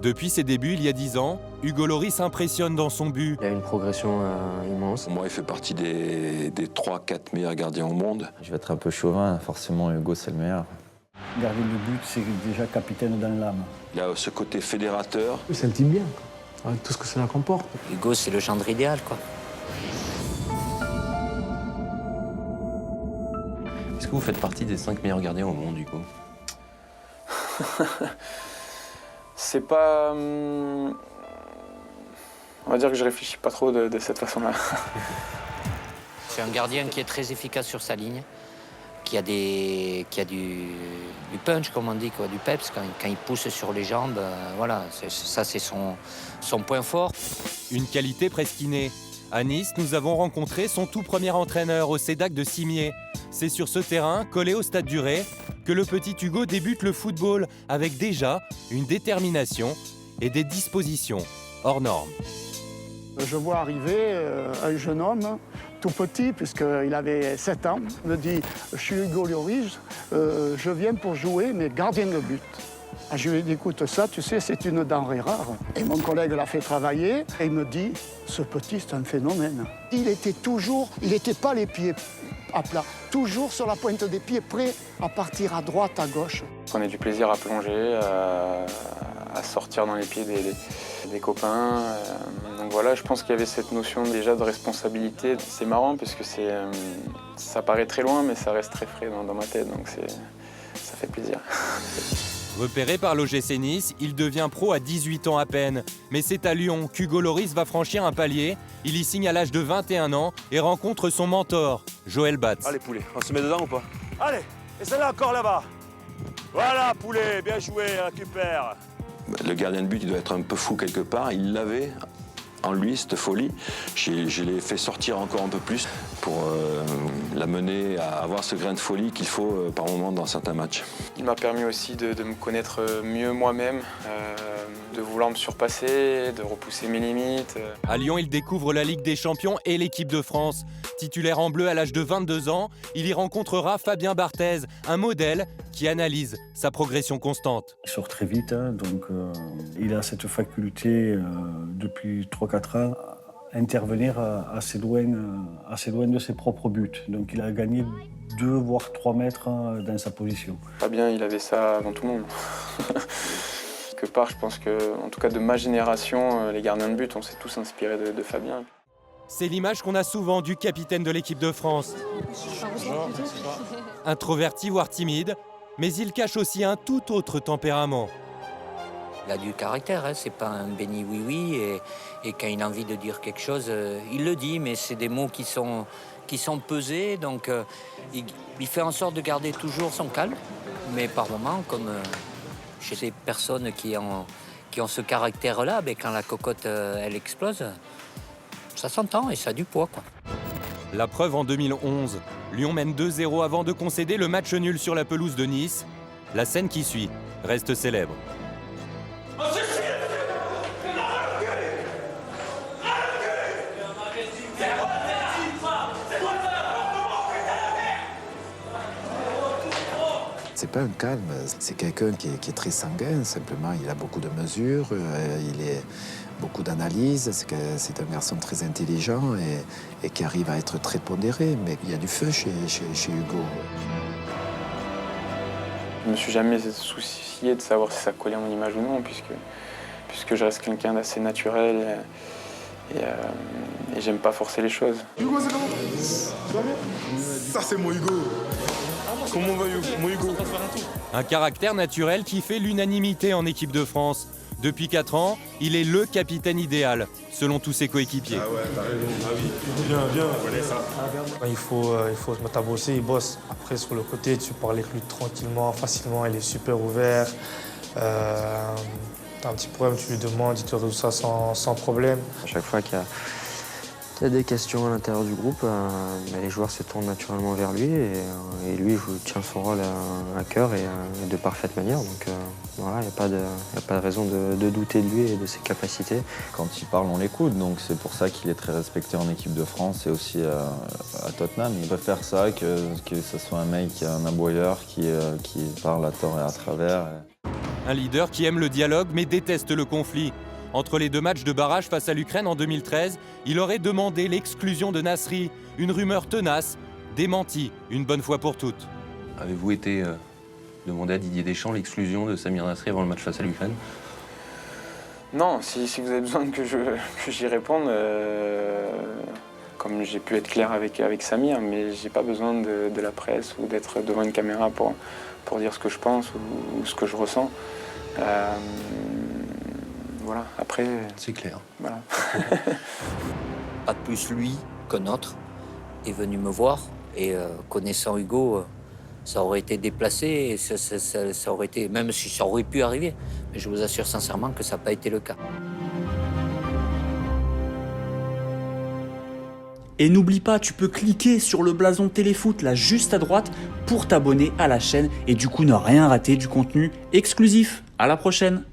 Depuis ses débuts, il y a 10 ans, Hugo Lloris impressionne dans son but. Il a une progression immense. Pour moi, il fait partie des 3-4 meilleurs gardiens au monde. Je vais être un peu chauvin, forcément Hugo c'est le meilleur. Gardien de but, c'est déjà capitaine dans l'âme. Il a ce côté fédérateur. C'est un team bien, avec tout ce que cela comporte. Hugo, c'est le gendre idéal, quoi. Est-ce que vous faites partie des 5 meilleurs gardiens au monde, Hugo? C'est pas... On va dire que je réfléchis pas trop de cette façon-là. C'est un gardien qui est très efficace sur sa ligne, qui a du punch, comme on dit, quoi, du peps, quand il pousse sur les jambes. Voilà, ça c'est son point fort. Une qualité presque innée. À Nice, nous avons rencontré son tout premier entraîneur au CEDAC de Cimier. C'est sur ce terrain, collé au Stade du Ré, que le petit Hugo débute le football avec déjà une détermination et des dispositions hors normes. Je vois arriver un jeune homme, tout petit, puisqu'il avait 7 ans. Il me dit « Je suis Hugo Lloris, je viens pour jouer, mais gardien de but ». Je lui ai dit « Écoute, ça, tu sais, c'est une denrée rare ». Et mon collègue l'a fait travailler et il me dit « Ce petit, c'est un phénomène ». Il n'était pas les pieds à plat, toujours sur la pointe des pieds, prêt à partir à droite, à gauche. Je prenais du plaisir à plonger, à sortir dans les pieds des copains. Donc voilà, je pense qu'il y avait cette notion déjà de responsabilité. C'est marrant parce que ça paraît très loin, mais ça reste très frais dans ma tête, donc ça fait plaisir. Repéré par l'OGC Nice, il devient pro à 18 ans à peine. Mais c'est à Lyon qu'Hugo Lloris va franchir un palier. Il y signe à l'âge de 21 ans et rencontre son mentor, Joël Batz. Allez poulet, on se met dedans ou pas? Allez, et celle-là encore là-bas. Voilà poulet, bien joué, récupère. Le gardien de but, il doit être un peu fou quelque part. Il l'avait en lui, cette folie. Je l'ai fait sortir encore un peu plus pour l'amener à avoir ce grain de folie qu'il faut par moment dans certains matchs. Il m'a permis aussi de me connaître mieux moi-même, de vouloir me surpasser, de repousser mes limites. À Lyon, il découvre la Ligue des Champions et l'équipe de France. Titulaire en bleu à l'âge de 22 ans, il y rencontrera Fabien Barthez, un modèle qui analyse sa progression constante. Il sort très vite, donc il a cette faculté depuis 3-4 ans à intervenir assez loin de ses propres buts. Donc il a gagné 2 voire 3 mètres dans sa position. Fabien, il avait ça avant tout le monde. Quelque part, je pense que, en tout cas de ma génération, les gardiens de but, on s'est tous inspirés de Fabien. C'est l'image qu'on a souvent du capitaine de l'équipe de France. Introverti voire timide, mais il cache aussi un tout autre tempérament. Il a du caractère, hein, c'est pas un béni oui-oui, et quand il a envie de dire quelque chose, il le dit, mais c'est des mots qui sont pesés, donc il fait en sorte de garder toujours son calme, mais par moments, comme chez ces personnes qui ont ce caractère-là, ben, quand la cocotte elle explose, ça s'entend et ça a du poids, quoi. La preuve en 2011, Lyon mène 2-0 avant de concéder le match nul sur la pelouse de Nice. La scène qui suit reste célèbre. C'est pas un calme, c'est quelqu'un qui est très sanguin, simplement il a beaucoup de mesures, il est beaucoup d'analyse, c'est un garçon très intelligent et qui arrive à être très pondéré, mais il y a du feu chez Hugo. Je me suis jamais soucié de savoir si ça collait à mon image ou non, puisque je reste quelqu'un d'assez naturel et j'aime pas forcer les choses. Hugo, c'est comment? Ça va bien? Ça, c'est mon Hugo. Comment va mon Hugo? Un caractère naturel qui fait l'unanimité en équipe de France. Depuis 4 ans, il est le capitaine idéal, selon tous ses coéquipiers. Ah ouais, t'as raison. Ah oui, bien, on connaît ça. Il faut se mettre à bosser, il bosse. Après, sur le côté, tu parles avec lui tranquillement, facilement, il est super ouvert. T'as un petit problème, tu lui demandes, il te résout ça sans problème. À chaque fois qu'il y a des questions à l'intérieur du groupe, les joueurs se tournent naturellement vers lui et lui tient son rôle à cœur et de parfaite manière. Donc voilà, il n'y a pas de raison de douter de lui et de ses capacités. Quand il parle, on l'écoute, donc c'est pour ça qu'il est très respecté en équipe de France et aussi à Tottenham. Il préfère ça que ce soit un mec, un aboyeur qui parle à tort et à travers. Un leader qui aime le dialogue mais déteste le conflit. Entre les 2 matchs de barrage face à l'Ukraine en 2013, il aurait demandé l'exclusion de Nasri, une rumeur tenace, démentie une bonne fois pour toutes. Avez-vous été demandé à Didier Deschamps l'exclusion de Samir Nasri avant le match face à l'Ukraine? Non, si vous avez besoin que j'y réponde, comme j'ai pu être clair avec Samir, mais j'ai pas besoin de la presse ou d'être devant une caméra pour dire ce que je pense ou ce que je ressens. Voilà, après... C'est clair. Voilà. Pas de plus lui qu'un autre est venu me voir et connaissant Hugo, ça aurait été déplacé et ça aurait été, même si ça aurait pu arriver, mais je vous assure sincèrement que ça n'a pas été le cas. Et n'oublie pas, tu peux cliquer sur le blason Téléfoot là juste à droite pour t'abonner à la chaîne et du coup ne rien rater du contenu exclusif. À la prochaine!